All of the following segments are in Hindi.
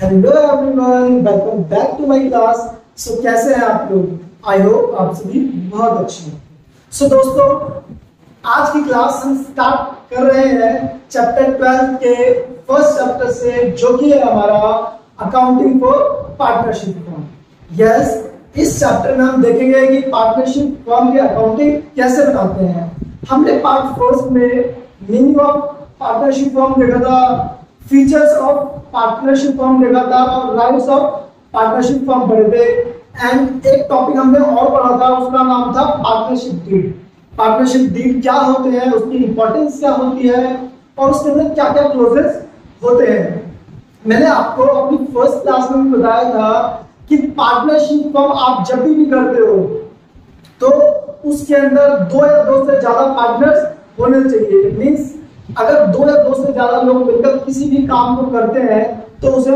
Hello everyone, welcome back to my class. So कैसे हैं आप लोग? आई होप आप सभी बहुत अच्छे हैं। सो दोस्तों, आज की क्लास हम स्टार्ट कर रहे हैं चैप्टर 12 के फर्स्ट चैप्टर से, जो कि है हमारा accounting for partnership firm. Yes, इस चैप्टर में हम देखेंगे कि पार्टनरशिप फर्म की अकाउंटिंग कैसे बनाते हैं। हमने पार्ट फर्स्ट में मीनिंग ऑफ पार्टनरशिप फर्म देखा था, फीचर्स ऑफ पार्टनरशिप फर्म देखा था और राइट्स ऑफ पार्टनरशिप फर्म पढ़े थे। एंड एक टॉपिक हमने और पढ़ा था, उसका नाम था पार्टनरशिप डीड। पार्टनरशिप डीड क्या होते हैं, उसकी इंपॉर्टेंस क्या होती है और उसके अंदर क्या क्या क्लोजेस होते हैं। मैंने आपको अपनी फर्स्ट क्लास में भी बताया था कि पार्टनरशिप फर्म आप जब भी करते हो तो उसके अंदर दो या दो से ज्यादा पार्टनर्स होने चाहिए। मींस अगर दो या दो से ज्यादा लोग मिलकर किसी भी काम को करते हैं तो उसे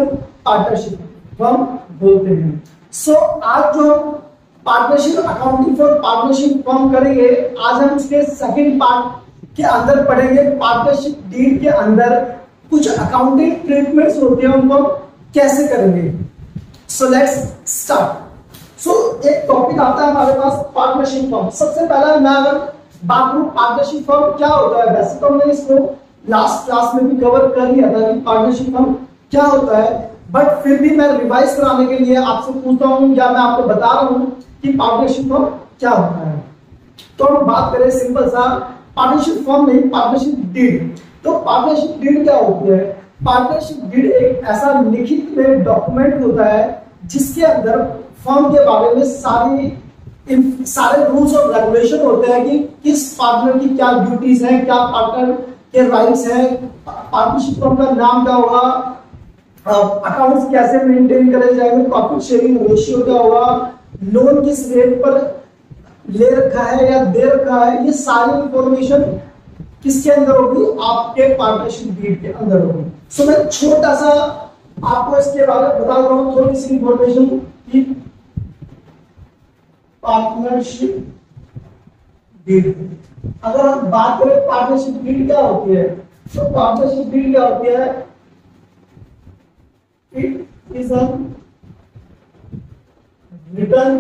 पार्टनरशिप फर्म बोलते हैं। सो आज जो हम partnership accounting for partnership firm करेंगे, आज हम उसके सेकंड पार्ट के अंदर पढ़ेंगे। पार्टनरशिप डीड के अंदर कुछ अकाउंटिंग ट्रीटमेंट्स होते हैं, उनको कैसे करेंगे। So let's start. सो एक टॉपिक आता है हमारे पास, पार्टनरशिप फर्म। सबसे पहला मैं अगर बात करूं पार्टनरशिप फर्म क्या होता है, वैसे तो हमने इसको लास्ट क्लास में भी कवर कर लिया था कि पार्टनरशिप फर्म क्या होता है, बट फिर भी मैं रिवाइज कराने के लिए आपसे पूछता हूं या मैं आपको बता रहा हूं कि पार्टनरशिप फर्म क्या होता है। तो हम बात करें सिंपल सा पार्टनरशिप फर्म नहीं, पार्टनरशिप डीड। तो पार्टनरशिप डीड क्या होती है? पार्टनरशिप डीड एक ऐसा लिखित में डॉक्यूमेंट होता है जिसके अंदर फर्म के बारे में सारे रूल्स और रेगुलेशन होते हैं कि किस पार्टनर की क्या ड्यूटीज हैं, क्या पार्टनर के राइट्स हैं, पार्टनरशिप फर्म का नाम क्या होगा, अकाउंट्स कैसे मेंटेन करे जाएंगे, प्रॉफिट शेयरिंग रेशियो क्या होगा, लोन किस रेट पर ले रखा है या दे रखा है, ये सारी इंफॉर्मेशन किसके अंदर होगी? आपके पार्टनरशिप डीड के अंदर होगी। सो मैं छोटा सा आपको इसके बारे में बता रहा हूं, थोड़ी सी इंफॉर्मेशन की। पार्टनरशिप डीड, अगर हम बात करें पार्टनरशिप डीड क्या होती है, तो पार्टनरशिप डीड क्या होती है? इट इज अ रिटर्न,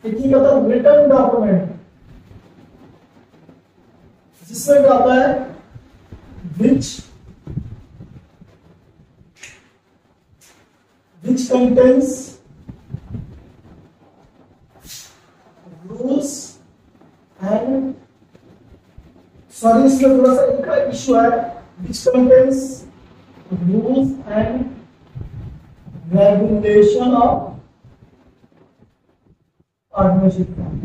मतलब रिटर्न डॉक्यूमेंट जिसमें क्या होता है, which contains rules and इसमें थोड़ा सा इनका इशू है, which contains rules and regulation of partnership firm.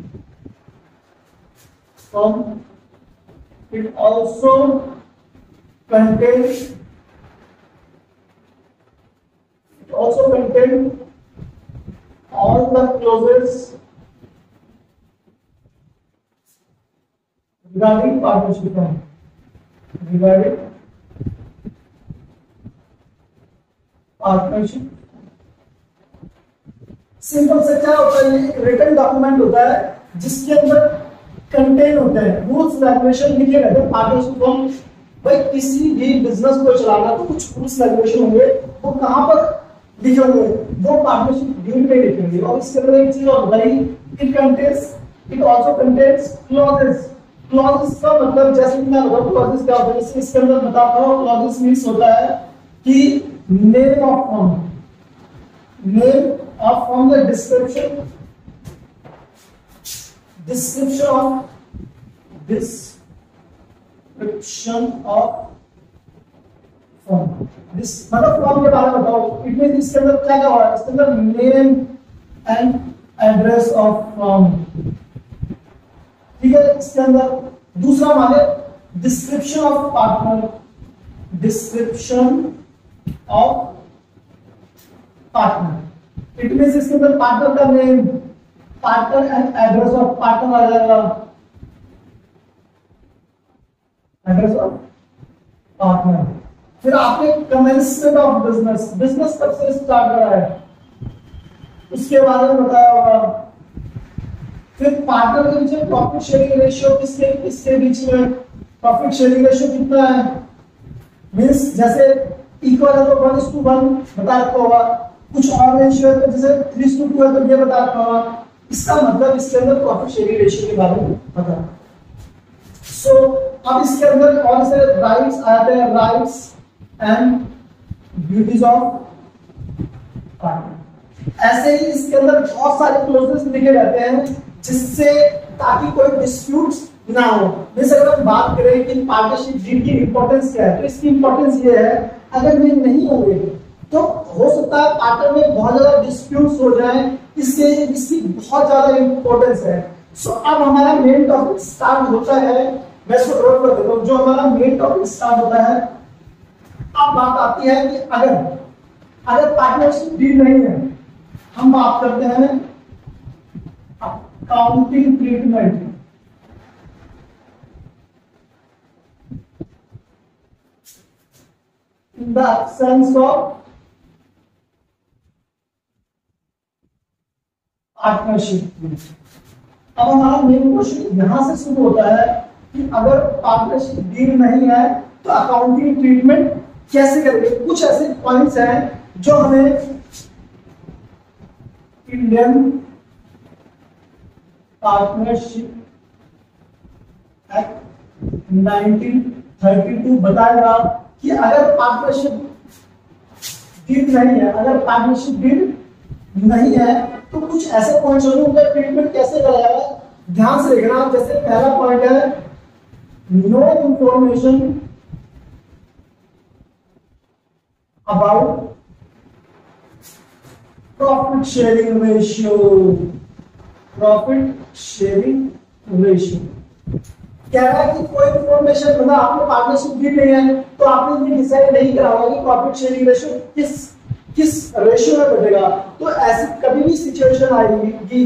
It also contains all the clauses regarding partnership firm, simple से क्या होता है, एक रिटन डॉक्यूमेंट होता है जिसके अंदर कंटेन होते हैं रूल्स रेगुलेशन लिखे रहते हैं। पार्टनरशिप फर्म भाई किसी भी बिजनेस को चलाना तो कुछ रूल्स रेगुलेशन होंगे, वो कहां पर लिखे होंगे? वो पार्टनरशिप डीड में लिखेंगे। और इसके अंदर एक चीज और भाई, it also contains clauses. Clauses का मतलब जैसे कि मैं बताऊं क्लॉजेस क्या होता है, इसके अंदर बताता हूं। क्लॉजेस मींस होता है कि name of firm, the description of firm, मतलब फर्म के बारे में बताओ। इट मींस इसके अंदर क्या क्या होगा, इसके अंदर name and address of firm, ठीक है। इसके अंदर दूसरा माने description of partner, it means इसके अंदर पार्टनर का name, partner and address of partner आ जाएगा, एड्रेस ऑफ पार्टनर। फिर आपने कमेंसमेंट ऑफ बिजनेस कब से स्टार्ट करा है उसके बारे में बताया होगा। फिर पार्टनर के बीच में प्रॉफिट शेयरिंग रेशियो किसके बीच में, प्रॉफिट शेयरिंग रेशियो कितना है, मींस जैसे इक्वल है तो 1:1 बता रखा होगा, कुछ और रेशियो है तो जैसे 3:2 है तो ये बता रखा होगा। इसका मतलब इसके अंदर प्रॉफिट शेयरिंग रेशियो के बारे में पता। सो अब इसके अंदर कौन से राइट्स आते हैं, rights and duties of partner. ऐसे ही इसके अंदर बहुत सारे क्लोजेस लिखे रहते हैं जिससे ताकि कोई डिस्प्यूट्स ना हो। जैसे अगर हम बात करें कि पार्टनरशिप डीड की इंपॉर्टेंस क्या है, तो इसकी इंपॉर्टेंस ये है अगर ये नहीं होंगे तो हो सकता है पार्टनर में बहुत ज्यादा डिस्प्यूट्स हो जाए, इससे इसकी बहुत ज्यादा इंपॉर्टेंस है। सो अब हमारा मेन टॉपिक स्टार्ट होता है, मैं इसको ड्रॉ कर देता हूं, जो हमारा मेन टॉपिक स्टार्ट होता है। अब बात आती है कि अगर पार्टनरशिप डीड नहीं है, हम बात करते हैं accounting treatment. In the absence of partnership. अब हमारा मेन क्वेश्चन यहां से शुरू होता है कि अगर पार्टनरशिप डील नहीं है तो अकाउंटिंग ट्रीटमेंट कैसे करेंगे। कुछ ऐसे पॉइंट्स हैं जो हमें इंडियन पार्टनरशिप एक्ट 1932 बताएगा कि अगर पार्टनरशिप डील नहीं है, अगर पार्टनरशिप डील नहीं है तो कुछ ऐसे पॉइंट्स होंगे उनका ट्रीटमेंट कैसे करा जाएगा, ध्यान से देखना। जैसे पहला पॉइंट है no information about profit sharing ratio. Profit sharing ratio कह रहा है कि कोई इंफॉर्मेशन, मतलब आपने पार्टनरशिप दी नहीं है तो आपने ये डिसाइड नहीं करा होगा कि प्रॉफिट शेयरिंग रेशियो किस रेशियो में बढ़ेगा। तो ऐसी कभी भी सिचुएशन आएगी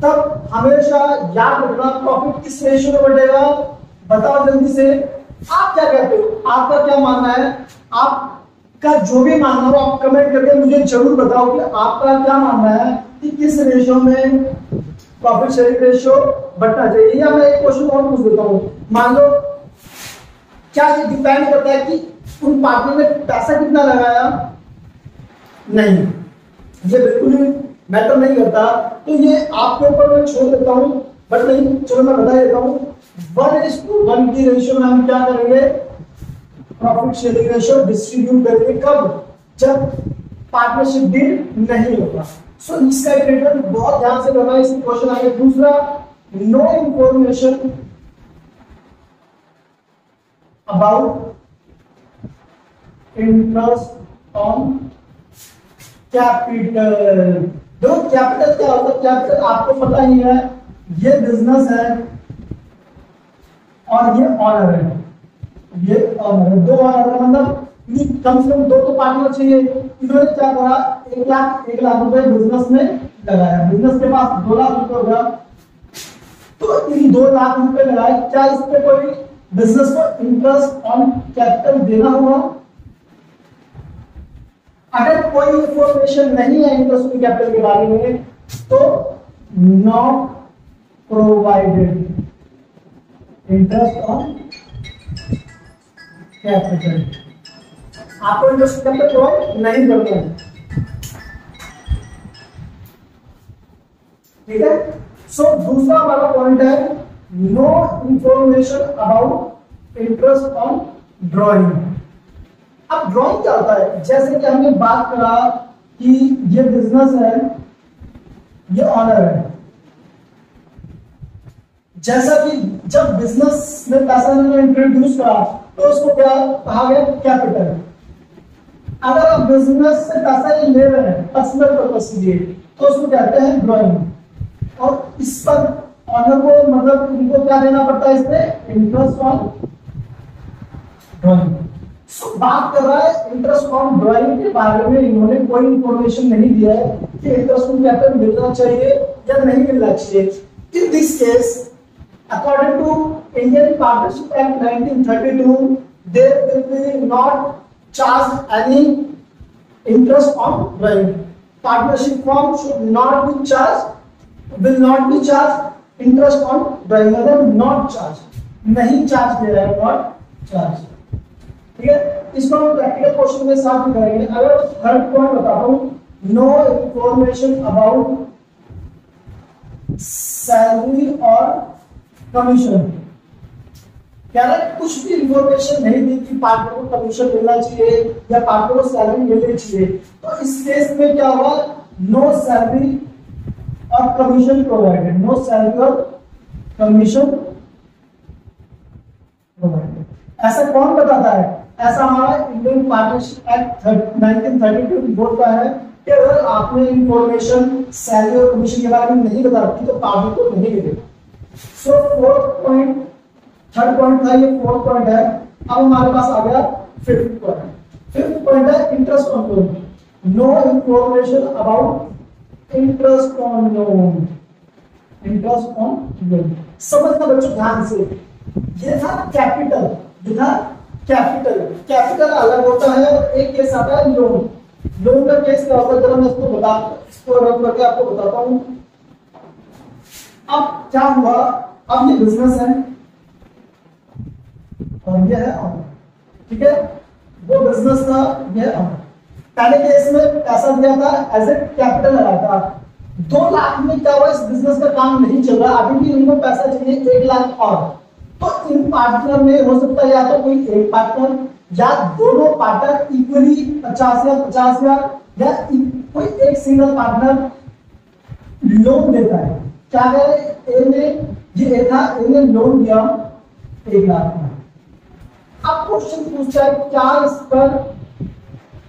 तब हमेशा याद रखना प्रॉफिट किस रेशियो में बढ़ेगा। बताओ जल्दी से, आप क्या कहते हो, आपका क्या मानना है? आपका जो भी मानना हो आप कमेंट करके मुझे जरूर बताओ कि आपका क्या मानना है कि किस रेशियो में प्रॉफिट शेयरिंग रेशियो बढ़ना चाहिए। या मैं एक क्वेश्चन और पूछ देता हूं, मान लो क्या ये डिपेंड करता है कि उन पार्टनर ने पैसा कितना लगाया? नहीं, ये बिल्कुल ही मैटर नहीं करता। तो ये आपके ऊपर मैं छोड़ देता हूं, बट नहीं, चलो मैं बता देता हूं। 1:1 की रेशियो में हम क्या करेंगे, प्रॉफिट शेयरिंग रेशियो डिस्ट्रीब्यूट करेंगे। कब? जब पार्टनरशिप डील नहीं होगा। सो इसका ट्रीटमेंट बहुत ध्यान से करना है, इस क्वेश्चन आगे। दूसरा, no information about interest on capital. दो कैपिटल क्या होता है? कैपिटल आपको पता ही है, ये बिजनेस है और ये ऑनर है, ये ऑनर है, दो ऑनर है, मतलब कम से कम दो तो पार्टनर चाहिए। इन्होंने क्या करा, 1 लाख रुपए बिजनेस में लगाया, बिजनेस के पास 2 लाख रुपए होगा तो इन 2 लाख रुपए लगाए। क्या इस पे कोई बिजनेस को इंटरेस्ट ऑन कैपिटल देना होगा? अगर कोई इंफॉर्मेशन नहीं है इंटरेस्ट ऑन कैपिटल के बारे में तो not provided interest on capital. आपको इंटरेस्ट कैपिटल प्रोवाइड नहीं करना है, ठीक है। सो दूसरा हमारा पॉइंट है no information about interest on drawing. अब ड्रॉइंग क्या होता है? जैसे कि हमने बात करा कि ये बिजनेस है, ये ऑनर है। जैसा कि जब बिजनेस में पैसा इंट्रोड्यूस करा तो उसको क्या कहा गया? कैपिटल। अगर आप बिजनेस से पैसा ये ले रहे हैं पर्सनल पर्पस के लिए तो उसको कहते हैं ड्रॉइंग। और इस पर ऑनर को, मतलब इनको क्या देना पड़ता है? इसमें इंटरेस्ट ऑन ड्रॉइंग। बात कर रहा है इंटरेस्ट ऑन ड्रॉइंग के बारे में। इन्होंने कोई इंफॉर्मेशन नहीं दिया है कि इंटरेस्ट ऑन कैपिटल मिलना चाहिए या नहीं मिलना चाहिए। In this case according to Indian partnership act 1932 they will not charge any interest on drawing. Partnership firm should not be charged, will not be charged interest on drawing, मतलब not charge, नहीं चार्ज दे रहा है, not charge, ठीक है। इसको हम प्रैक्टिकल क्वेश्चन के साथ भी करेंगे। अगर थर्ड पॉइंट बताता हूं, नो इंफॉर्मेशन अबाउट सैलरी और कमीशन, कह रहा है कुछ भी इंफॉर्मेशन नहीं दी कि पार्टनर को कमीशन मिलना चाहिए या पार्टनर को सैलरी मिलनी चाहिए, तो इस केस में क्या होगा, नो सैलरी और कमीशन प्रोवाइडेड, नो सैलरी और कमीशन प्रोवाइडेड। ऐसा कौन बताता है? ऐसा हमारा इंडियन पार्टनरशिप एक्ट 1932 बोलता है कि अगर आपने इंफॉर्मेशन सैलरी और कमीशन के बारे में नहीं बता रखी तो पार्टनर को नहीं मिलेगा। सो फोर्थ पॉइंट, थर्ड पॉइंट था, ये फोर्थ पॉइंट है। अब हमारे पास आ गया फिफ्थ पॉइंट। फिफ्थ पॉइंट है interest on loan, no information about interest on loan, interest on loan. समझना बच्चों ध्यान से, ये था कैपिटल, ये था कैपिटल। कैपिटल अलग होता है और एक केस आता है लोन। लोन का केस क्या होता है, जरा मैं इसको रब करके आपको बताता हूं। अब क्या हुआ, अब ये बिजनेस है और ये है ऑनर, ठीक है, वो बिजनेस था, ये ऑनर। पहले केस में पैसा दिया था, एज ए कैपिटल लगाया था। 2 लाख में क्या हुआ, इस बिजनेस का काम नहीं चल रहा, अभी भी उनको पैसा चाहिए 1 लाख और। तो इन पार्टनर में हो सकता है या तो कोई एक पार्टनर या दोनों पार्टनर इक्वली 50,000 या कोई एक सिंगल पार्टनर लोन देता है। क्या करे, ए ने, ये ए था, ए ने लोन दिया 1 लाख में। अब क्वेश्चन पूछता है क्या इस पर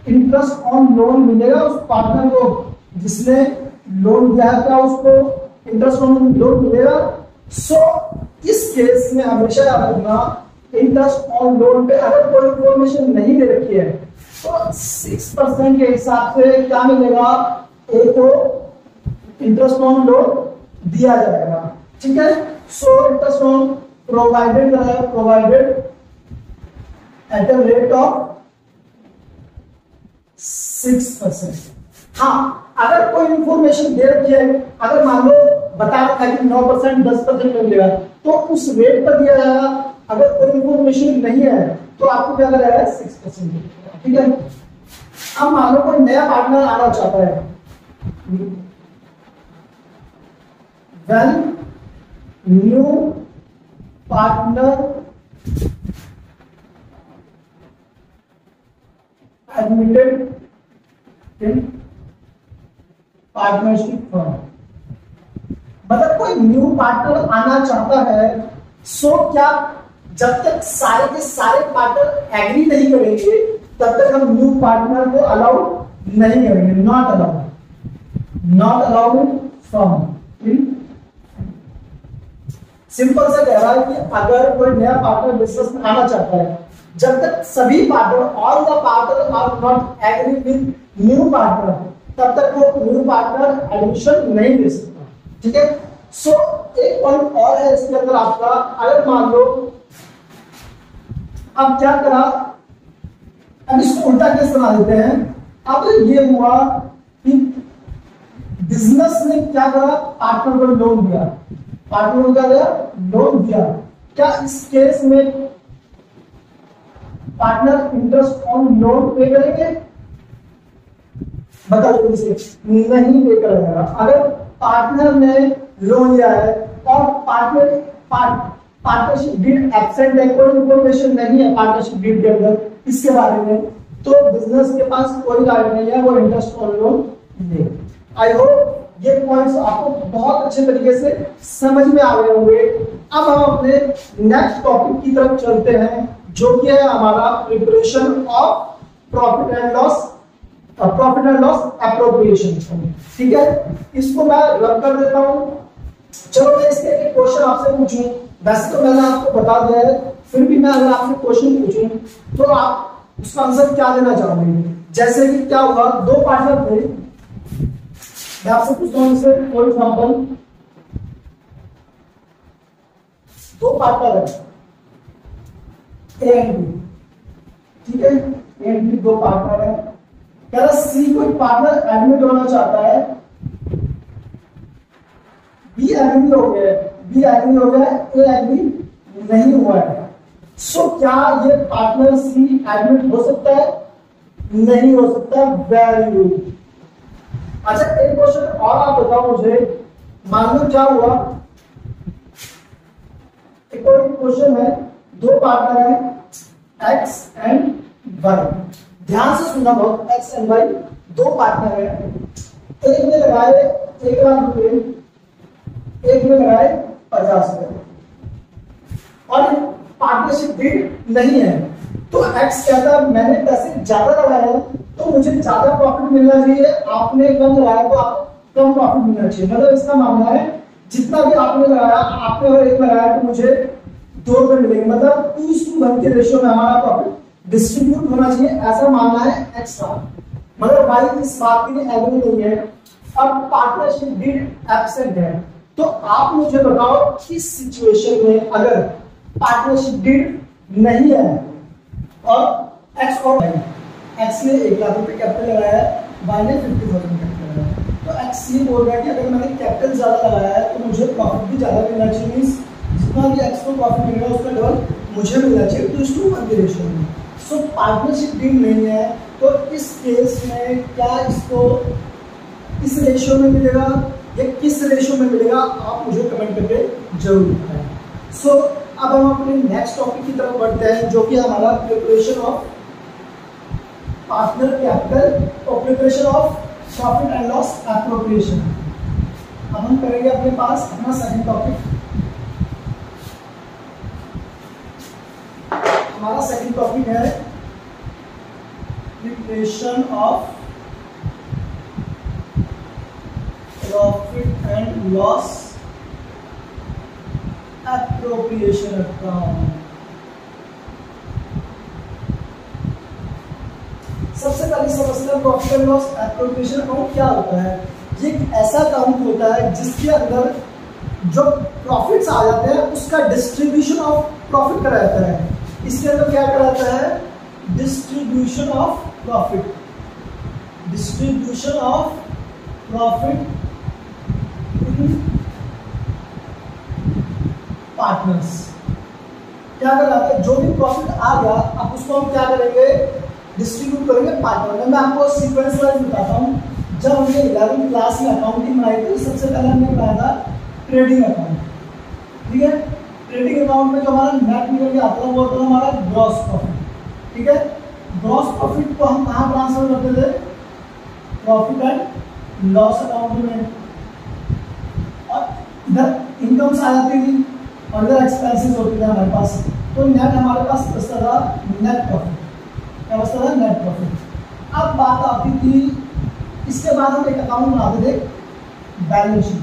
इंटरेस्ट ऑन लोन मिलेगा उस पार्टनर को जिसने लोन दिया है, क्या उसको इंटरेस्ट ऑन लोन मिलेगा? सो इस केस में हमेशा याद रखना, इंटरेस्ट ऑन लोन पे अगर कोई इंफॉर्मेशन नहीं दे रखी है तो 6% के हिसाब से क्या मिलेगा, ए को इंटरेस्ट ऑन लोन दिया जाएगा, ठीक है। So interest on provided at the rate of 6%। हाँ, अगर कोई इंफॉर्मेशन दे रखी है, अगर मान लो बता रखा है कि 9%, 10% मिलेगा, तो उस रेट पर दिया जाएगा। अगर कोई इंफॉर्मेशन नहीं है तो आपको क्या कर रहा है, 6%, ठीक है। अब मान लो कोई नया पार्टनर आना चाहता है, when new partner admitted in partnership firm, मतलब कोई न्यू पार्टनर आना चाहता है, सो क्या जब तक सारे के सारे पार्टनर एग्री नहीं करेंगे तब तक हम न्यू पार्टनर को अलाउ नहीं करेंगे, नॉट अलाउड फर्म। सिंपल से कह रहा है कि अगर कोई नया पार्टनर बिजनेस में आना चाहता है, जब तक सभी partner, all the partner are not agree with new partner, तब तक वो न्यू पार्टनर एडमिशन नहीं दे सकता, ठीक है। सो एक पॉइंट और है इसके अंदर आपका, अगर मान लो अब क्या करा, अब इसको उल्टा केस बना देते हैं। अब ये हुआ कि बिजनेस ने क्या करा, पार्टनर को लोन दिया, पार्टनर को क्या दिया, लोन दिया। क्या इस केस में पार्टनर इंटरेस्ट ऑन लोन पे करेंगे? बता दो इसे, नहीं पे करेगा। अगर पार्टनर ने लोन लिया है और पार्टनरशिप डीड एब्सेंट है, कोई इंफॉर्मेशन नहीं है पार्टनरशिप डीड के अंदर इसके बारे में, तो बिजनेस के पास कोई राइट नहीं है वो इंटरेस्ट ऑन लोन ले। आई होप ये पॉइंट्स आपको बहुत अच्छे तरीके से समझ में आ गए होंगे। अब हम अपने नेक्स्ट टॉपिक की तरफ चलते हैं, जो कि है हमारा preparation of profit and loss appropriation, ठीक है। इसको मैं रब कर देता हूं। चलो मैं इसके एक क्वेश्चन आपसे पूछूं, वैसे तो मैंने आपको बता दिया है, फिर भी मैं अगर आपसे क्वेश्चन पूछूं तो आप उसका आंसर क्या देना चाहोगे? जैसे कि क्या हुआ, 2 पार्टनर थे, मैं आपसे पूछता हूं इससे, फॉर एग्जांपल 2 पार्टनर है, ए एंड बी, ठीक है, ए एंड बी 2 पार्टनर है। कह रहा सी कोई पार्टनर एडमिट होना चाहता है, बी एग्री हो गया, ए एग्री नहीं हुआ है, सो क्या ये पार्टनर सी एडमिट हो सकता है? नहीं हो सकता। Very good. अच्छा एक क्वेश्चन और आप बताओ मुझे, मान लो क्या हुआ, एक और क्वेश्चन है, दो पार्टनर है एक्स एंड वाई। ध्यान से सुनना बहुत, एक्स एंड वाई दो पार्टनर है, एक ने लगाए 1,00,000 रुपए, एक ने लगाए 50 रुपए और पार्टनरशिप डीड नहीं है। तो एक्स कहता है मैंने पैसे ज्यादा लगाए हैं तो मुझे ज्यादा प्रॉफिट मिलना चाहिए, आपने कम लगाया तो आप कम प्रॉफिट मिलना चाहिए। मतलब इसका मामला है जितना भी आपने लगाया, आपने अगर 1 लगाया तो मुझे 2 रुपए मिलेंगे, मतलब 2:1 के रेशियो में हमारा प्रॉफिट डिस्ट्रीब्यूट होना चाहिए, ऐसा मानना है एक्स का। मतलब वाई इस बात के लिए एग्री नहीं है। अब पार्टनरशिप डीड एब्सेंट है, तो आप मुझे बताओ इस सिचुएशन में अगर पार्टनरशिप डीड नहीं है और एक्स और एक्स ने 1,00,000 रुपए कैपिटल लगाया है, वाई ने 50,000 कैपिटल लगाया है, तो एक्स ये बोल रहा है कि अगर मैंने कैपिटल ज्यादा लगाया है तो मुझे प्रॉफिट भी ज्यादा मिलना चाहिए, जितना भी एक्स को प्रॉफिट मिलेगा उसका डबल मुझे मिलना चाहिए, तो 2:1 के रेशियो में। सो पार्टनरशिप डील नहीं है, तो इस केस में क्या इसको इस रेशियो में मिलेगा या किस रेशियो में मिलेगा, आप मुझे कमेंट करके जरूर बताएं। सो अब हम अपने नेक्स्ट टॉपिक की तरफ बढ़ते हैं, जो कि हमारा प्रिपरेशन ऑफ पार्टनर कैपिटल और preparation of profit and loss appropriation. अब हम करेंगे अपने पास अपना सेकंड टॉपिक। हमारा सेकंड टॉपिक है preparation of profit and loss appropriation account. सबसे पहले समझते हैं profit and loss appropriation account क्या होता है। ये एक ऐसा अकाउंट होता है जिसके अंदर जो प्रॉफिट्स आ जाते हैं उसका डिस्ट्रीब्यूशन ऑफ प्रॉफिट कराता है। इसके अंदर क्या कराता है? Distribution of profit, distribution of profit partners. क्या कराता है? जो भी प्रॉफिट आ गया अब उसको हम क्या करेंगे? डिस्ट्रीब्यूट करेंगे पार्टनर में। मैं आपको सीक्वेंस वाइज बताता हूँ। जब हमने 11वीं क्लास में अकाउंटिंग बनाई थी, सबसे पहले हमने बनाया था ट्रेडिंग अकाउंट। ठीक है, ट्रेडिंग अकाउंट में जो हमारा नेट निकल के आता था वो होता था हमारा ग्रॉस प्रॉफिट। ठीक है, ग्रॉस प्रॉफिट को हम कहाँ ट्रांसफर करते थे? प्रॉफिट एंड लॉस अकाउंट में, और इधर इनकम्स आ जाती थी और इधर एक्सपेंसेस होते थे हमारे पास। तो नेट हमारे पास बचता था नेट प्रॉफिट। क्या बचता था? Net profit. अब बात आती थी, इसके बाद हम एक अकाउंट बनाते थे बैलेंस शीट।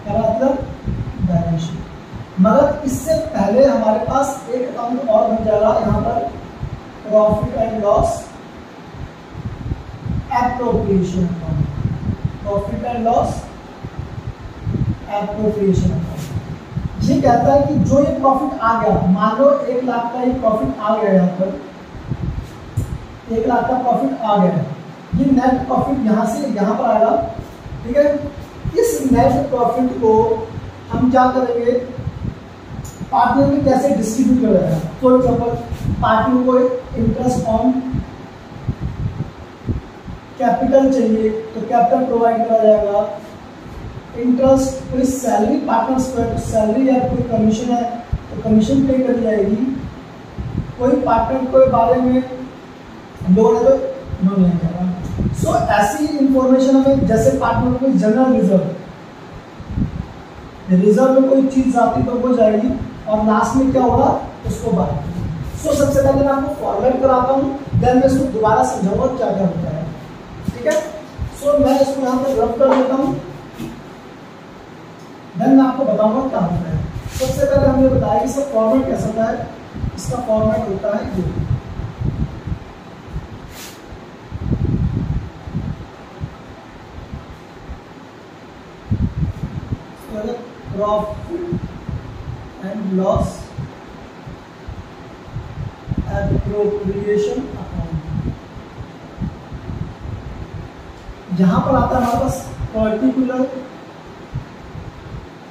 क्या बनाते थे? Balance sheet. मगर इससे पहले हमारे पास एक अकाउंट और बन जाएगा यहाँ पर, profit and loss appropriation account. Profit and loss appropriation account ये कहता है कि जो ये प्रॉफिट आ गया, मान लो 1,00,000 का ये प्रॉफिट आ गया, यहाँ पर 1,00,000 का प्रॉफिट आ गया, ये नेट प्रॉफिट यहाँ से यहाँ पर आएगा। ठीक है, इस नेट प्रॉफिट को हम क्या करेंगे? पार्टनर में कैसे डिस्ट्रीब्यूट कर रहे हैं। फॉर एग्जाम्पल, पार्टनर को इंटरेस्ट ऑन कैपिटल चाहिए तो कैपिटल प्रोवाइड करा जाएगा। इंटरेस्ट, कोई सैलरी पार्टनर्स को है तो सैलरी है, कोई कमीशन है तो कमीशन पे करी जाएगी। कोई पार्टनर के बारे में लोन है तो लोन नहीं जाएगा। सो ऐसी इंफॉर्मेशन हमें, जैसे पार्टनर को जनरल रिजर्व में कोई चीज आती तो वो जाएगी और लास्ट में क्या होगा उसको बात। सो सबसे पहले मैं आपको फॉर्मेट कराता हूँ, देन मैं इसको दोबारा समझाऊंगा क्या क्या होता है। ठीक है, सो मैं इसको यहाँ पर रब कर देता हूँ, देन मैं आपको बताऊंगा क्या होता है। सबसे पहले हमने बताया कि इसका फॉर्मेट कैसा होता है। इसका फॉर्मेट होता है ये, profit and loss appropriation account. यहां पर आता है हमारे पास पर्टिकुलर,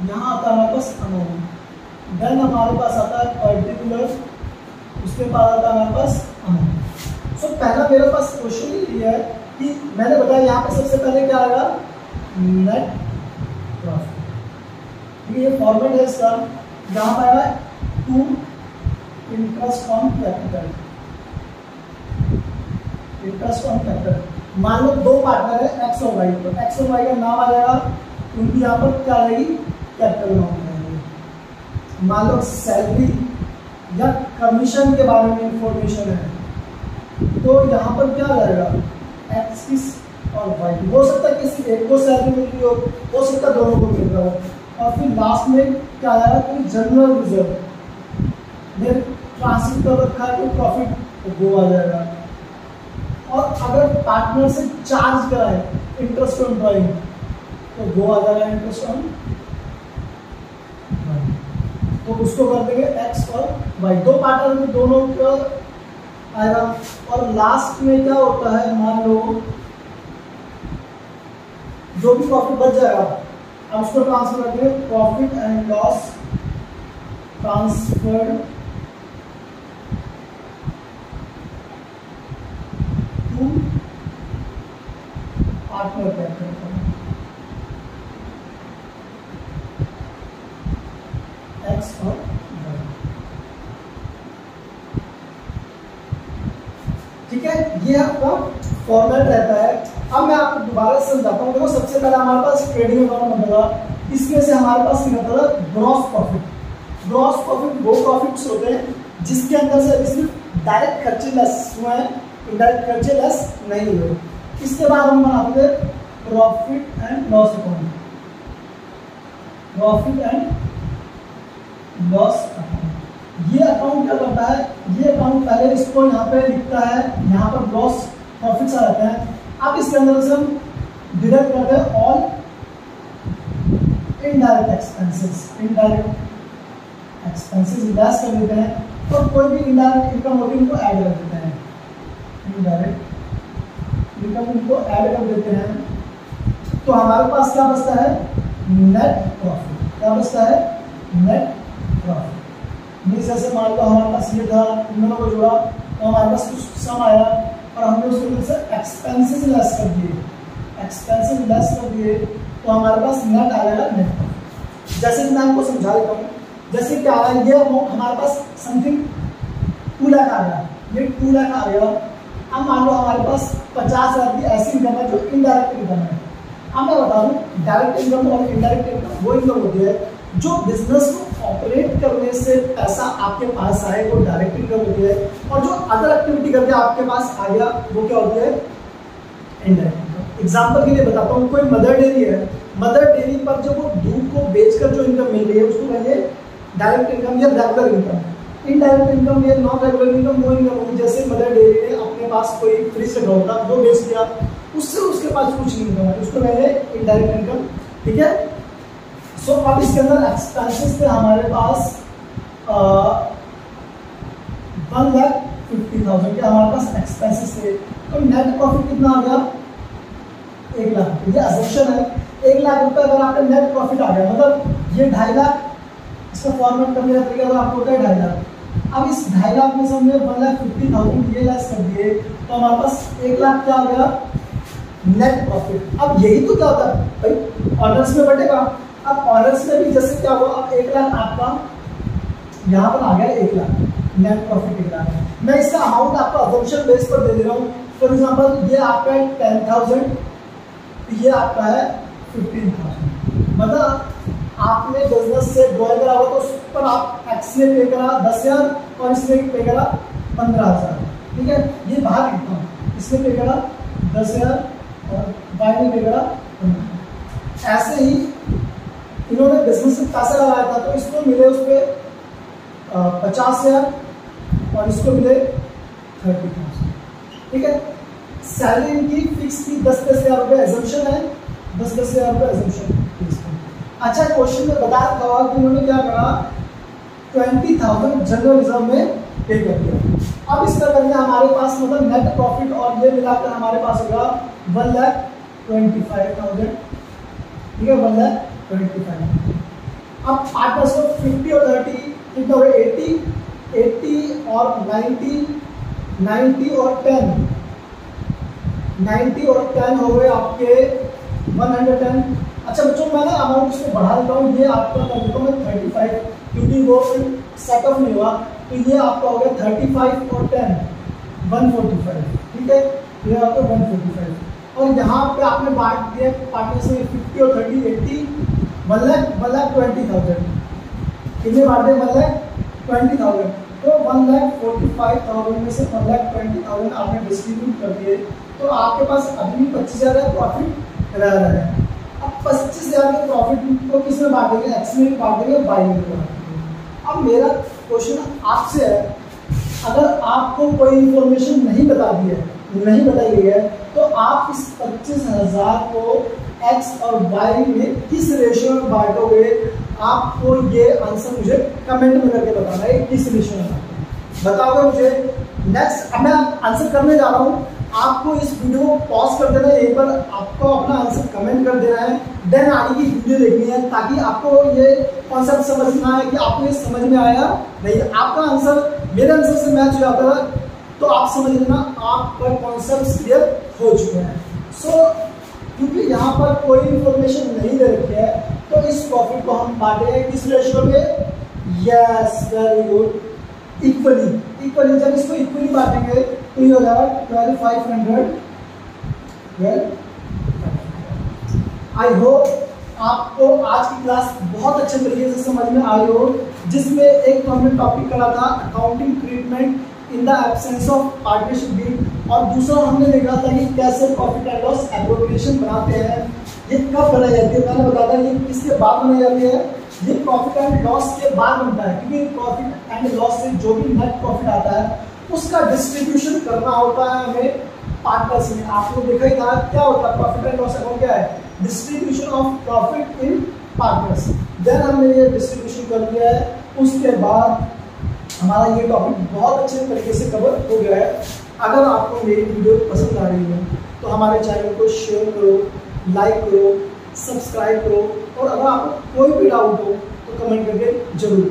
यहां आता है हमारे पास अमाउंट। देन हमारे पास आता है पर्टिकुलर, उसके बाद आता है हमारे पास अमाउंट। सो पहला मेरे पास क्वेश्चन ये है कि मैंने बताया यहाँ पे सबसे पहले क्या आएगा, नेट प्रॉफिट। ये फॉर्मेट है इसका, यहाँ पर आएगा two interest on capital, interest on capital. मान लो दो पार्टनर है एक्स और वाई, तो एक्स और वाई का नाम आ जाएगा, उनकी यहाँ पर क्या आएगी, कैपिटल अमाउंट आएगी। मान लो सैलरी या कमीशन के बारे में इंफॉर्मेशन है, तो यहाँ पर क्या आ जाएगा, एक्स की और वाई की। हो सकता है किसी एक को सैलरी मिल रही हो सकता है दोनों को मिल रहा हो। और फिर लास्ट में क्या आ जाएगा, कोई जनरल रिजर्व में ट्रांसफर कर रखा है, कोई प्रॉफिट, तो वो आ जाएगा। और अगर पार्टनर से चार्ज कराए इंटरेस्ट ऑन ड्राइंग, तो वो आ जाएगा इंटरेस्ट ऑन, तो उसको कर देंगे एक्स और वाई, दो पार्टनर में दोनों का आएगा। और लास्ट में क्या होता है, मान लो जो भी प्रॉफिट बच जाएगा अब उसको ट्रांसफर करके profit and loss transferred to partner capital, X और वाई। ठीक है, ये आपका फॉर्मेट रहता है। अब मैं आपको दोबारा समझाता हूँ। देखो सबसे पहले हमारे पास ट्रेडिंग अकाउंट बनता था, इसमें से हमारे पास निकलता था ग्रॉस प्रॉफिट। ग्रॉस प्रॉफिट वो प्रॉफिट्स होते हैं जिसके अंदर से सिर्फ डायरेक्ट खर्चे लेस हुए हैं, इनडायरेक्ट खर्चे लेस नहीं हुए। इसके बाद हम बनाते थे profit and loss account, profit and loss account. ये अकाउंट क्या करता है, ये अकाउंट पहले इसको यहाँ पे लिखता है, यहाँ पर ग्रॉस प्रॉफिट्स आ जाते हैं। अब इसके अंदर से हम डिडक्ट करते हैं all indirect expenses, indirect expenses less कर देते हैं, और कोई भी इनडायरेक्ट इनकम होती है उनको ऐड कर देते हैं, इनडायरेक्ट इनकम उनको ऐड कर देते हैं। तो हमारे पास क्या बचता है, नेट प्रॉफिट। क्या बचता है, नेट प्रॉफिट। जैसे मान लो हमारे पास ये था, इन दोनों को जोड़ा तो हमारे पास कुछ सम आया और हमने उसके अंदर से एक्सपेंसेस लेस कर दिए, एक्सपेंसेस लेस कर दिए, तो हमारे पास नेट आ जाएगा नेट प्रॉफिट। जैसे कि मैं आपको समझा देता हूँ, जैसे क्या आ रहा है, ये अमाउंट हमारे पास समथिंग 2 लाख आ गया, ये 2 लाख आ गया। अब मान लो हमारे पास 50,000 की ऐसी इनकम है जो इनडायरेक्ट इनकम है। अब मैं बता दूँ, डायरेक्ट इनकम और इनडायरेक्ट इनकम वो इनकम होती है जो बिजनेस को ऑपरेट करने से पैसा आपके पास आए, वो डायरेक्ट इनकम होती है। और जो अदर एक्टिविटी करके आपके पास आ गया, वो क्या होती है, इनडायरेक्ट इनकम। एग्जांपल के लिए बताता हूँ, कोई मदर डेयरी है, मदर डेयरी पर जब वो दूध को बेचकर जो इनकम मिल रही है उसको कहिए डायरेक्ट इनकम या रेगुलर इनकम। इनडायरेक्ट इनकम या नॉन रेगुलर इनकम वो इनकम होगी जैसे मदर डेयरी ने अपने पास कोई फ्रिज रखा होता, वो बेच दिया, उससे उसके पास कुछ इनकम है, उसको कहेंगे इनडायरेक्ट इनकम। ठीक है, सो अब इसके अंदर एक्सपेंसेस थे हमारे पास 1,50,000 के हमारे पास एक्सपेंसेस थे। तो नेट प्रॉफिट कितना आ गया, 1 लाख। ये अजम्पशन है, 1 लाख रुपए अगर आपका नेट प्रॉफिट आ गया, मतलब ये 2.5 लाख, इसका फॉर्मेट करने का तरीका तो आपको होता है 2.5 लाख। अब इस 2.5 लाख में से हमने 1,50,000 ये लेस कर दिए, तो हमारे पास 1 लाख क्या आ गया, नेट प्रॉफिट। अब यही तो क्या होता है भाई, ऑनर्स में बटेगा। अब ऑनर्स में भी जैसे क्या हुआ, अब 1 लाख आपका यहाँ पर आ गया, 1 लाख नेट प्रॉफिट 1 लाख है। मैं इसका अमाउंट आपको अजम्पशन बेस पर दे दे रहा हूँ। फॉर एग्जाम्पल ये आपका है 10,000, ये आपका है 15,000। मतलब आपने बिजनेस से ड्रॉइंग करा हुआ तो उस पर आप एक्स ने पे करा 10,000 और इसने पे करा 15,000। ठीक है, ये बाहर लिखता हूँ, इसने पे करा 10,000 और वाई ने पे करा 15,000। ऐसे ही इन्होंने बिजनेस में पैसा लगाया था तो इसको मिले उस पर 50,000 और इसको मिले 30,000। ठीक है, सैलरी इनकी फिक्स थी 10,000 रुपये, एजम्पशन है 10,000 रुपये एजम्पशन। अच्छा, क्वेश्चन में बता रखा होगा कि उन्होंने क्या करा, 20,000 जनरल रिजर्व में पे कर दिया। अब इसका करके हमारे पास मतलब नेट प्रॉफिट और ये मिलाकर हमारे पास होगा 1,25,000। ठीक है, 1,25,000। अब पार्टनर्स को 50 और 30 कितना हो गया 80 और 90 और 10 90 और 10 हो गए आपके 110। अच्छा बच्चों मैं ना अमाउंट इसको बढ़ा देता हूँ, ये आपका कर देता हूँ मैं 35 क्योंकि वो सेटअप नहीं हुआ, तो ये आपका हो गया 35 और 10 145, ठीक है, ये आपका 145। और यहाँ पे आपने बांट दिया पार्टनर्स में 50 और 30 80 1,20,000 कितने बांट दिए 1,20,000, तो 1,45,000 में से 1,20,000 आपने डिस्ट्रीब्यूट कर दिए, तो आपके पास अभी 25,000 का प्रॉफिट रह रहा है। अब 25,000 के प्रॉफिट को किस में बांटेंगे, एक्स में बांट देंगे, वाई में बांट देंगे। अब मेरा क्वेश्चन आपसे है, अगर आपको कोई इंफॉर्मेशन नहीं बताई गई है तो आप इस 25,000 को एक्स और वाई में किस रेशियो में बांटोगे, आपको ये आंसर मुझे कमेंट में करके बताना है किस रेशियो में बताओगे मुझे। नेक्स्ट अब मैं आंसर करने जा रहा हूँ, आपको इस वीडियो को पॉज कर देना है, एक बार आपको अपना आंसर कमेंट कर देना है, देन आगे की वीडियो देखनी है ताकि आपको ये कॉन्सेप्ट समझना है कि आपको ये समझ में आया नहीं। आपका आंसर मेरे आंसर से मैच हो जाता है तो आप समझ लेना आपका कॉन्सेप्ट क्लियर हो चुके हैं। सो क्योंकि यहाँ पर कोई इंफॉर्मेशन नहीं दे रखी है तो इस प्रॉफिट को हम बांटे किस रेशियो में, यस वेरी गुड, इक्वली। जब इसको इक्वली बांटेंगे तो ये हो जाएगा 12,500। आई होप आपको आज की क्लास बहुत अच्छे तरीके से समझ में आई हो, जिसमें एक तो हमने टॉपिक करा था accounting treatment in the absence of partnership deed, और दूसरा हमने देखा था कि कैसे प्रॉफिट एंड लॉस एप्रोप्रिएशन बनाते हैं, ये कब बनाई जाती है, मैंने बताया था ये किसके बाद बनाई जाती है, ये प्रॉफिट एंड लॉस के बाद बनता है, क्योंकि प्रॉफिट एंड लॉस से जो भी नेट प्रॉफिट आता है उसका डिस्ट्रीब्यूशन करना होता है हमें पार्टनर्स में। आपको देखा ही था क्या होता है प्रॉफिट एंड लॉस अकाउंट, क्या है distribution of profit in partners. Then हमने ये डिस्ट्रीब्यूशन कर दिया है, उसके बाद हमारा ये टॉपिक बहुत अच्छे तरीके से कवर हो गया है। अगर आपको मेरी वीडियो पसंद आ रही है तो हमारे चैनल को शेयर करो, लाइक करो, सब्सक्राइब करो, और अगर आपको कोई भी डाउट हो तो कमेंट करके जरूर